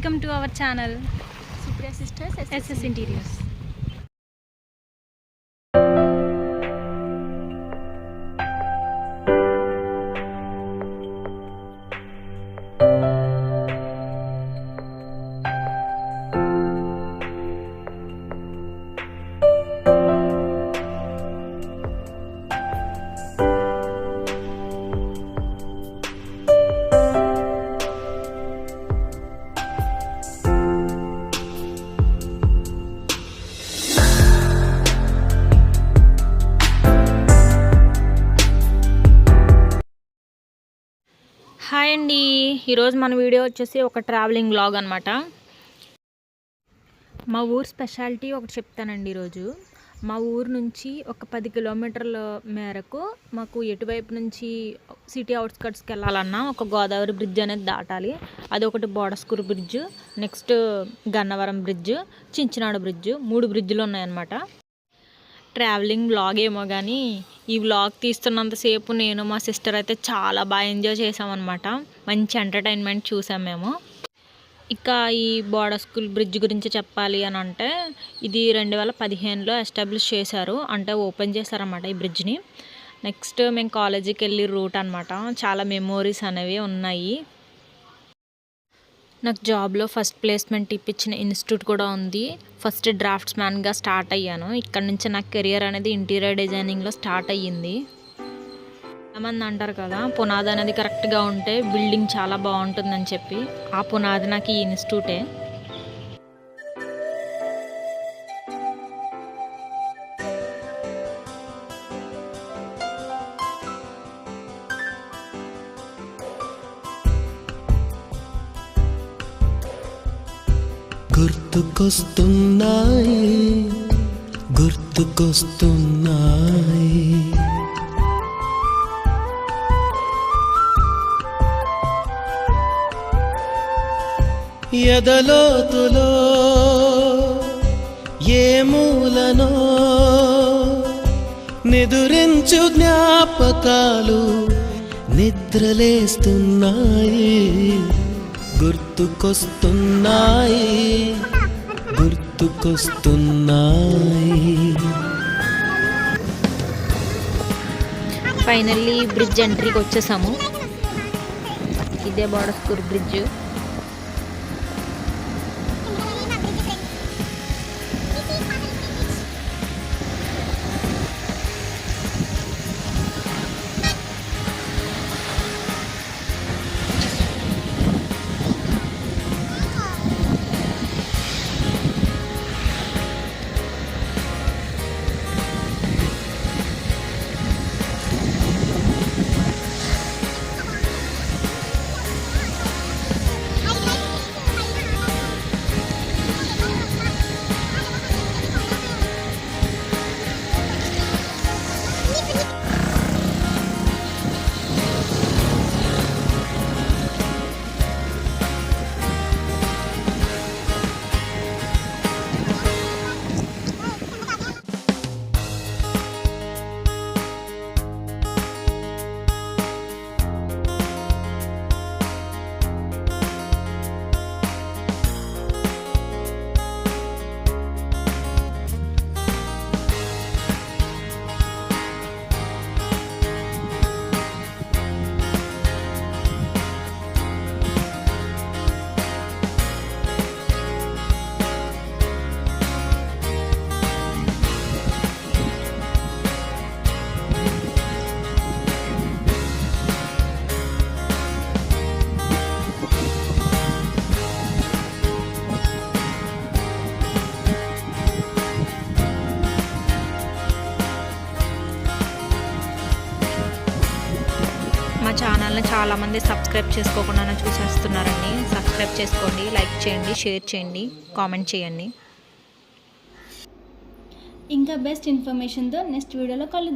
Welcome to our channel Supriya Sisters SS Interiors. Hi అండి, ఈరోజు మన వీడియో వచ్చేసి ఒక ట్రావెలింగ్ వ్లాగ్ అనమాట. మా ఊరు స్పెషాలిటీ ఒకటి చెప్తానండి. ఈరోజు మా ఊరు నుంచి ఒక 10 కిలోమీటర్ల మేరకు మాకు ఎటువైపు నుంచి సిటీ అవుట్స్కట్స్కి వెళ్ళాలన్నా ఒక గోదావరి బ్రిడ్జ్ అనేది దాటాలి. అదొకటి Bodaskuru bridge, next Gannavaram bridge, Chinchinada bridge, 3 బ్రిడ్జ్లు ఉన్నాయన్నమాట. ట్రావెలింగ్ వ్లాగ్ ఏమో కానీ ఈ వ్లాగ్ తీస్తున్నంతసేపు నేను మా సిస్టర్ అయితే చాలా బాగా ఎంజాయ్ చేసామన్నమాట. మంచి ఎంటర్టైన్మెంట్ చూసాం మేము. ఇక ఈ బోడస్కూల్ బ్రిడ్జ్ గురించి చెప్పాలి అని అంటే ఇది 2015లో ఎస్టాబ్లిష్ చేశారు, అంటే ఓపెన్ చేశారన్నమాట ఈ బ్రిడ్జ్ని. నెక్స్ట్ మేము కాలేజీకి వెళ్ళి రూట్ అనమాట. చాలా మెమోరీస్ అనేవి ఉన్నాయి. నాకు జాబ్లో ఫస్ట్ ప్లేస్మెంట్ ఇప్పించిన ఇన్స్టిట్యూట్ కూడా ఉంది. ఫస్ట్ డ్రాఫ్ట్స్ మ్యాన్గా స్టార్ట్ అయ్యాను. ఇక్కడ నుంచి నాకు కెరియర్ అనేది ఇంటీరియర్ డిజైనింగ్లో స్టార్ట్ అయ్యింది. చాలామంది అంటారు కదా, పునాది అనేది కరెక్ట్గా ఉంటే బిల్డింగ్ చాలా బాగుంటుందని చెప్పి. ఆ పునాది నాకు ఈ ఇన్స్టిట్యూటే. గుర్తుకొస్తున్నాయి ఎదలోతులో ఏ మూలనో నిదురించు జ్ఞాపకాలు నిద్రలేస్తున్నాయి. గుర్తుకొస్తున్నాయి. ఫైనల్లీ బ్రిడ్జ్ ఎంట్రీకి వచ్చేసాము. ఇదే బోడస్కూర్ బ్రిడ్జ్. మా ఛానల్ని చాలామంది సబ్స్క్రైబ్ చేసుకోకుండా చూసేస్తున్నారండి. సబ్స్క్రైబ్ చేసుకోండి, లైక్ చేయండి, షేర్ చేయండి, కామెంట్ చేయండి. ఇంకా బెస్ట్ ఇన్ఫర్మేషన్తో నెక్స్ట్ వీడియోలో కలుద్దాం.